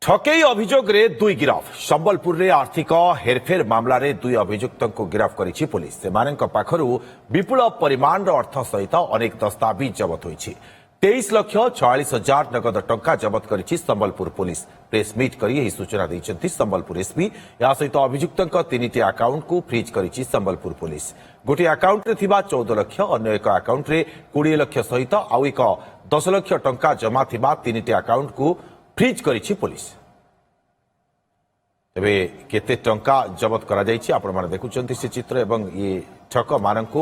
ଠକେଇ ଅଭିଯୋଗରେ ଦୁଇ ଗିରଫ ସମ୍ବଲପୁରରେ ଆର୍ଥିକ ହେରଫେର ମାମଲାରେ ଦୁଇ ଅଭିଯୁକ୍ତଙ୍କୁ ଗିରଫ କରିଛି ପୁଲିସ। ସେମାନଙ୍କ ପାଖରୁ ବିପୁଳ ପରିମାଣର ଅର୍ଥ ସହିତ ଅନେକ ଦସ୍ତାବିଜ ଜବତ ହୋଇଛି। 23,46,000 ନଗଦ ଟଙ୍କା ଜବତ କରିଛି ସମ୍ବଲପୁର ପୁଲିସ। ପ୍ରେସମିଟ୍ କରି ଏହି ସୂଚନା ଦେଇଛନ୍ତି ସମ୍ବଲପୁର ଏସ୍ପି। ଏହା ସହିତ ଅଭିଯୁକ୍ତଙ୍କ ତିନିଟି ଆକାଉଣ୍ଟକୁ ଫ୍ରିଜ୍ କରିଛି ସମ୍ବଲପୁର ପୁଲିସ। ଗୋଟିଏ ଆକାଉଣ୍ଟରେ ଥିବା 14 ଲକ୍ଷ, ଅନ୍ୟ ଏକ ଆକାଉଣ୍ଟରେ 20 ଲକ୍ଷ ସହିତ ଆଉ ଏକ 10 ଲକ୍ଷ ଟଙ୍କା ଜମା ଥିବା ତିନିଟି ଆକାଉଣ୍ଟକୁ ଫ୍ରିଜ୍ କରିଛି ପୁଲିସ। ତେବେ କେତେ ଟଙ୍କା ଜବତ କରାଯାଇଛି ଆପଣମାନେ ଦେଖୁଛନ୍ତି ସେ ଚିତ୍ର ଏବଂ ଏ ଠକ ମାନଙ୍କୁ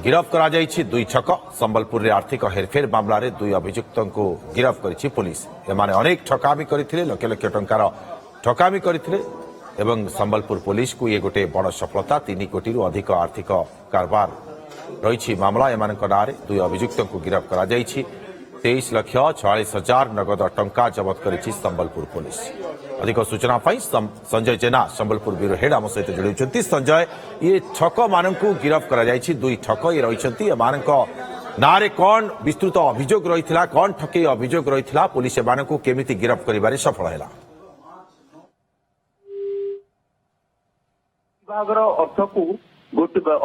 ଗିରଫ କରାଯାଇଛି। ଦୁଇ ଠକ ସମ୍ବଲପୁରରେ ଆର୍ଥିକ ହେରଫେର ମାମଲାରେ ଦୁଇ ଅଭିଯୁକ୍ତଙ୍କୁ ଗିରଫ କରିଛି ପୁଲିସ। ଏମାନେ ଅନେକ ଠକାମି କରିଥିଲେ, ଲକ୍ଷ ଲକ୍ଷ ଟଙ୍କାର ଠକାମି କରିଥିଲେ ଏବଂ ସମ୍ବଲପୁର ପୁଲିସକୁ ଇଏ ଗୋटे ବଡ଼ ସଫଳତା। 3 କୋଟିରୁ ଅଧିକ ଆର୍ଥିକ କାରବାର ରହିଛି ମାମଲା ଏମାନଙ୍କ ନାଁରେ। ଦୁଇ ଅଭିଯୁକ୍ତଙ୍କୁ ଗିରଫ କରାଯାଇଛି। 23,46,000 ନଗଦ ଟଙ୍କା ଜବତ କରିଛି ସମ୍ବଲପୁର ପୁଲିସ। ଅଧିକ ସୂଚନା ପାଇଁ ସଞ୍ଜୟ ଜେନା ସମ୍ବଲପୁର ବ୍ୟୁରୋ ହେଡ୍ ଆମ ସହିତ ଯୋଡ଼ିଛନ୍ତି। ସଞ୍ଜୟ, ଇଏ ଠକ ମାନଙ୍କୁ ଗିରଫ କରାଯାଇଛି। ଦୁଇ ଠକ ଇଏ ରହିଛନ୍ତି, ଏମାନଙ୍କ ନାଁରେ କ'ଣ ବିସ୍ତୃତ ଅଭିଯୋଗ ରହିଥିଲା, କ'ଣ ଠକେଇ ଅଭିଯୋଗ ରହିଥିଲା, ପୁଲିସ ଏମାନଙ୍କୁ କେମିତି ଗିରଫ କରିବାରେ ସଫଳ ହେଲା? ବିଭାଗର ଅର୍ଥକୁ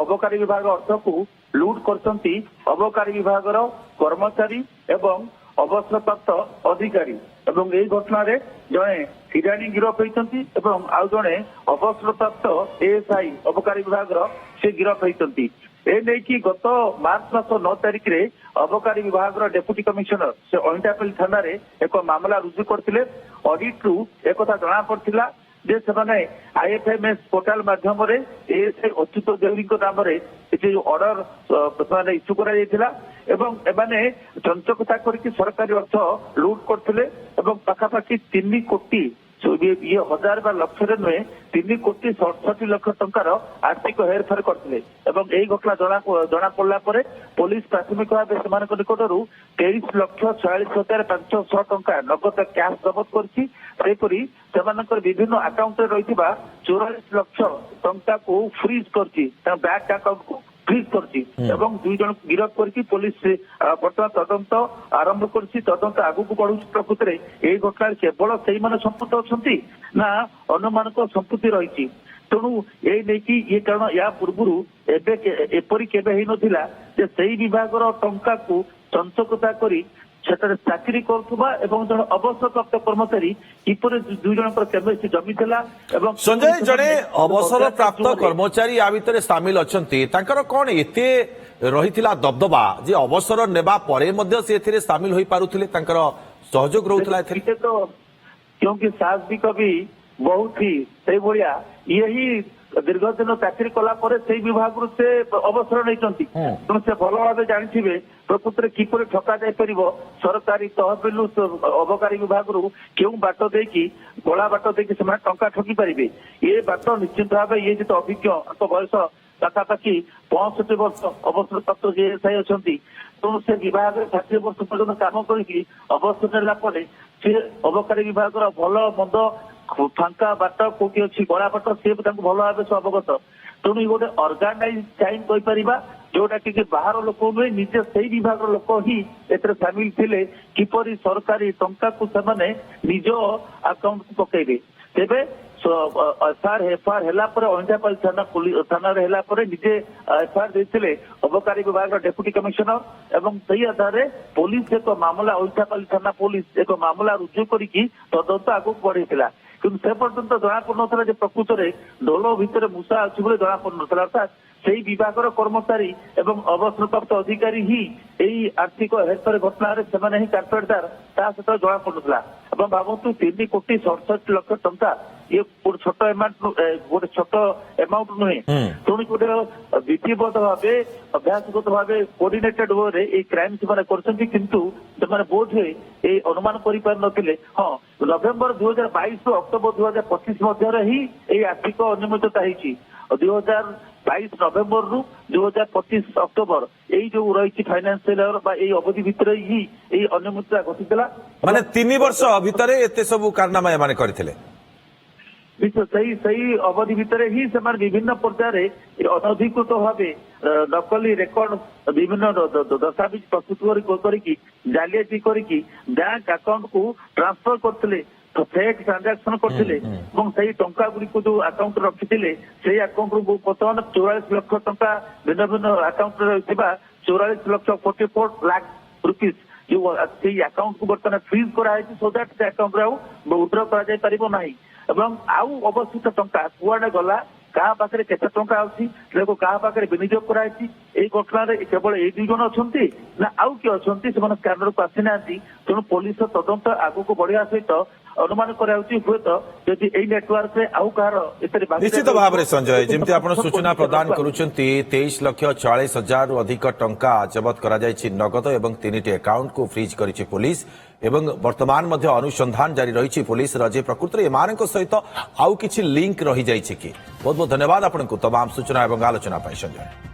ଅବକାରୀ ବିଭାଗ ଅର୍ଥକୁ ଲୁଟ୍ କରିଛନ୍ତି ଅବକାରୀ ବିଭାଗର କର୍ମଚାରୀ ଏବଂ ଅବସରପ୍ରାପ୍ତ ଅଧିକାରୀ। ଏବଂ ଏହି ଘଟଣାରେ ଜଣେ କିରାଣୀ ଗିରଫ ହୋଇଛନ୍ତି ଏବଂ ଆଉ ଜଣେ ଅବସରପ୍ରାପ୍ତ ଏଏସ୍ଆଇ ଅବକାରୀ ବିଭାଗର ସେ ଗିରଫ ହୋଇଛନ୍ତି। ଏ ନେଇକି ଗତ ମାର୍ଚ୍ଚ ମାସ 9 ତାରିଖରେ ଅବକାରୀ ବିଭାଗର ଡେପୁଟି କମିଶନର ସେ ଅଇଁଠାପାଲି ଥାନାରେ ଏକ ମାମଲା ରୁଜୁ କରିଥିଲେ। ଅଡିଟରୁ ଏକଥା ଜଣାପଡ଼ିଥିଲା ଯେ ସେମାନେ ଆଇଏଫ୍ଏମ୍ଏସ୍ ପୋର୍ଟାଲ ମାଧ୍ୟମରେ ଏଏସ୍ଆଇ ଅଚ୍ୟୁତ ଦେହୁରୀଙ୍କ ନାମରେ କିଛି ଅର୍ଡର ସେମାନେ ଇସ୍ୟୁ କରାଯାଇଥିଲା ଏବଂ ଏମାନେ ଚଞ୍ଚକତା କରିକି ସରକାରୀ ଅର୍ଥ ଲୁଟ୍ କରିଥିଲେ ଏବଂ ପାଖାପାଖି 3 କୋଟି ଇଏ ହଜାର ବା ଲକ୍ଷରେ ନୁହେଁ 3,67,ଲକ୍ଷ ଟଙ୍କାର ଆର୍ଥିକ ହେରଫେର କରିଥିଲେ। ଏବଂ ଏହି ଘଟଣା ଜଣା ପଡିଲା ପରେ ପୋଲିସ ପ୍ରାଥମିକ ଭାବେ ସେମାନଙ୍କ ନିକଟରୁ 23,46,500 ଟଙ୍କା ନଗଦ କ୍ୟାଶ ଜବତ କରିଛି। ସେହିପରି ସେମାନଙ୍କର ବିଭିନ୍ନ ଆକାଉଣ୍ଟରେ ରହିଥିବା 44 ଲକ୍ଷ ଟଙ୍କାକୁ ଫ୍ରିଜ୍ କରିଛି, ତାଙ୍କ ବ୍ୟାଙ୍କ ଆକାଉଣ୍ଟକୁ ଫ୍ରିଜ୍ କରିଛି ଏବଂ 2 ଜଣଙ୍କୁ ଗିରଫ କରିଛି ପୋଲିସ ବର୍ତ୍ତମାନ ତଦନ୍ତ ଆରମ୍ଭ କରିଛି। ତଦନ୍ତ ଆଗକୁ ବଢୁଛି। ପ୍ରକୃତରେ ଏହି ଘଟଣାରେ କେବଳ ସେଇମାନେ ସମ୍ପୃକ୍ତ ଅଛନ୍ତି ନା ଅନ୍ୟମାନଙ୍କ ସମ୍ପୃକ୍ତି ରହିଛି? ତେଣୁ ଏଇ ନେଇକି ଇଏ କାରଣ ୟା ପୂର୍ବରୁ ଏବେ ଏପରି କେବେ ହେଇନଥିଲା ଯେ ସେଇ ବିଭାଗର ଟଙ୍କାକୁ ଚଞ୍ଚକତା କରି ସେଠାରେ ଚାକିରି କରୁଥିବା ଏବଂ ଜଣେ ଅବସରପ୍ରାପ୍ତ କର୍ମଚାରୀ କିପରି 2 ଜଣଙ୍କର କେମିଷ୍ଟ୍ରି ଜମିଥିଲା। ଏବଂ ସଞ୍ଜୟ, ଜଣେ ଅବସରପ୍ରାପ୍ତ କର୍ମଚାରୀ ୟା ଭିତରେ ସାମିଲ ଅଛନ୍ତି, ତାଙ୍କର କ'ଣ ଏତେ ରହିଥିଲା ଦବଦବା ଯେ ଅବସର ନେବା ପରେ ମଧ୍ୟ ସେ ଏଥିରେ ସାମିଲ ହୋଇପାରୁଥିଲେ, ତାଙ୍କର ସହଯୋଗ ରହୁଥିଲା ଏଥିରେ? ତ क्योंकि सास भी कभी बहुत ही ସେଇଭଳିଆ ଇଏ ହିଁ ଦୀର୍ଘ ଦିନ ଚାକିରି କଲା ପରେ ସେଇ ବିଭାଗରୁ ସେ ଅବସର ନେଇଛନ୍ତି। ତେଣୁ ସେ ଭଲ ଭାବେ ଜାଣିଥିବେ ପ୍ରକୃତରେ କିପରି ଠକା ଯାଇପାରିବ। ସରକାରୀ ତହବିଲ ଅବକାରୀ ବିଭାଗରୁ କେଉଁ ବାଟ ଦେଇକି ଗଳା ବାଟ ଦେଇକି ସେମାନେ ଟଙ୍କା ଠକି ପାରିବେ। ଏ ବାଟ ନିଶ୍ଚିତ ଭାବେ ଇଏ ଯେତେ ଅଭିଜ୍ଞ, ତାଙ୍କ ବୟସ ପାଖାପାଖି 65 ବର୍ଷ ଅବସରପ୍ରାପ୍ତ ଏଏସ୍ଆଇ ଅଛନ୍ତି। ତେଣୁ ସେ ବିଭାଗରେ 60 ବର୍ଷ ପର୍ଯ୍ୟନ୍ତ କାମ କରିକି ଅବସର ନେଲା ପରେ ସେ ଅବକାରୀ ବିଭାଗର ଭଲ ମନ୍ଦ ଫାଙ୍କା ବାଟ କୋଉଠି ଅଛି ଗଳା ବାଟ ସେ ତାଙ୍କୁ ଭଲ ଭାବେ ଅବଗତ। ତେଣୁ ଗୋଟେ ଅର୍ଗାନାଇଜ କ୍ରାଇମ କହିପାରିବା, ଯୋଉଟା କି ବାହାର ଲୋକ ନୁହେଁ, ନିଜେ ସେଇ ବିଭାଗର ଲୋକ ହିଁ ଏଥିରେ ସାମିଲ ଥିଲେ। କିପରି ସରକାରୀ ଟଙ୍କାକୁ ସେମାନେ ନିଜ ଆକାଉଣ୍ଟକୁ ପକେଇବେ। ତେବେ ଏଫଆଇଆର ହେଲା ପରେ ଅଇଁଠାପାଲି ଥାନାରେ ହେଲା ପରେ ନିଜେ ଏଫଆଇଆର ଦେଇଥିଲେ ଅବକାରୀ ବିଭାଗର ଡେପୁଟି କମିଶନର ଏବଂ ସେଇ ଆଧାରରେ ପୋଲିସ ଏକ ମାମଲା ଅଇଁଠାପାଲି ଥାନା ପୋଲିସ ଏକ ମାମଲା ରୁଜୁ କରିକି ତଦନ୍ତ ଆଗକୁ ବଢେଇଥିଲା। କିନ୍ତୁ ସେ ପର୍ଯ୍ୟନ୍ତ ଜଣାପଡୁନଥିଲା ଯେ ପ୍ରକୃତରେ ଢୋଲ ଭିତରେ ମୂଷା ଅଛି ବୋଲି ଜଣାପଡୁନଥିଲା। ଅର୍ଥାତ୍ ସେଇ ବିଭାଗର କର୍ମଚାରୀ ଏବଂ ଅବସରପ୍ରାପ୍ତ ଅଧିକାରୀ ହିଁ ଏଇ ଆର୍ଥିକ ହେରଫେର ଘଟଣାରେ ସେମାନେ ହିଁ କାରପେଟଦାର, ତାହା ସେତେବେଳେ ଜଣାପଡୁନଥିଲା। ଏବଂ ଭାବନ୍ତୁ 3,67,00,000 ଟଙ୍କା ଇଏ ଗୋଟେ ଛୋଟ ଆମାଉଣ୍ଟ ନୁହେଁ। ତେଣୁ ଗୋଟେ ବିଧିବଦ୍ଧ ଭାବେ ଅଭ୍ୟାସଗତ ଭାବେ କୋଅର୍ଡିନେଟେଡ ୱେରେ ଏଇ କ୍ରାଇମ ସେମାନେ କରିଛନ୍ତି। କିନ୍ତୁ ସେମାନେ ବୋଧ ହୁଏ ଏଇ ଅନୁମାନ କରିପାରିନଥିଲେ। ହଁ, ନଭେମ୍ବର 2022 ଅକ୍ଟୋବର 2025 ମଧ୍ୟରେ ହିଁ ଏଇ ଆର୍ଥିକ ଅନିୟମିତତା ହେଇଛି। 2022 ନଭେମ୍ବରରୁ 2025 ଅକ୍ଟୋବର ଏଇ ଯୋଉ ରହିଛି ଫାଇନାନ୍ସିଆଲ ବା ଏଇ ଅବଧି ଭିତରେ ହିଁ ଏଇ ଅନିୟମିତତା ଘଟିଥିଲା। ମାନେ 3 ବର୍ଷ ଭିତରେ ଏତେ ସବୁ କାରନାମା ଏମାନେ କରିଥିଲେ। ସେଇ ଅବଧି ଭିତରେ ହିଁ ସେମାନେ ବିଭିନ୍ନ ପର୍ଯ୍ୟାୟରେ ଅନଧିକୃତ ଭାବେ ନକଲି ରେକର୍ଡ ବିଭିନ୍ନ ଦସ୍ତାବିଜ ପ୍ରସ୍ତୁତ କରିକି ଜାଲିଆତି କରିକି ବ୍ୟାଙ୍କ ଆକାଉଣ୍ଟକୁ ଟ୍ରାନ୍ସଫର କରିଥିଲେ, ଫେକ୍ ଟ୍ରାଞ୍ଜାକ୍ସନ କରିଥିଲେ ଏବଂ ସେଇ ଟଙ୍କା ଗୁଡିକୁ ଯୋଉ ଆକାଉଣ୍ଟରେ ରଖିଥିଲେ ସେଇ ଆକାଉଣ୍ଟରୁ ବର୍ତ୍ତମାନ 44 ଲକ୍ଷ ଟଙ୍କା ଭିନ୍ନ ଭିନ୍ନ ଆକାଉଣ୍ଟରେ ରହିଥିବା 44 ଲକ୍ଷ 44 ଲାଖ ରୁପିଜ ଯୋଉ ସେଇ ଆକାଉଣ୍ଟକୁ ବର୍ତ୍ତମାନ ଫ୍ରିଜ୍ କରାଯାଇଛି ସୋ ଦ୍ୟାଟ୍ ସେ ଆକାଉଣ୍ଟରେ ଆଉ ୱିଥଡ୍ର କରାଯାଇ ପାରିବ ନାହିଁ ଏବଂ ଆଉ ଅବଶିଷ୍ଟ ଟଙ୍କା କୁଆଡେ ଗଲା, କାହା ପାଖରେ କେତେ ଟଙ୍କା ଅଛି, କାହା ପାଖରେ ବିନିଯୋଗ କରାଯାଇଛି, ଏଇ ଘଟଣାରେ କେବଳ ଏଇ 2 ଜଣ ଅଛନ୍ତି ନା ଆଉ କିଏ ଅଛନ୍ତି ସେମାନେ ସ୍କାନରକୁ ଆସିନାହାନ୍ତି। ତେଣୁ ପୋଲିସର ତଦନ୍ତ ଆଗକୁ ବଢିବା ସହିତ ଅନୁମାନ କରାଯାଉଛି ହୁଏତ ଯଦି ଏଇ ନେଟୱାର୍କରେ ଆଉ କାହାର ଏଥିରେ ନିଶ୍ଚିତ ଭାବରେ ସଞ୍ଜୟ, ଯେମିତି ଆପଣ ସୂଚନା ପ୍ରଦାନ କରୁଛନ୍ତି 23,40,000 ଅଧିକ ଟଙ୍କା ଜବତ କରାଯାଇଛି ନଗଦ ଏବଂ 3ଟି ଆକାଉଣ୍ଟକୁ ଫ୍ରିଜ୍ କରିଛି ପୋଲିସ ଏବଂ ବର୍ତ୍ତମାନ ମଧ୍ୟ ଅନୁସନ୍ଧାନ ଜାରି ରହିଛି ପୋଲିସର ଯେ ପ୍ରକୃତରେ ଏମାନଙ୍କ ସହିତ ଆଉ କିଛି ଲିଙ୍କ ରହିଯାଇଛି କି। ବହୁତ ବହୁତ ଧନ୍ୟବାଦ ଆପଣଙ୍କୁ ତମାମ ସୂଚନା ଏବଂ ଆଲୋଚନା ପାଇଁ ସଞ୍ଜୟ।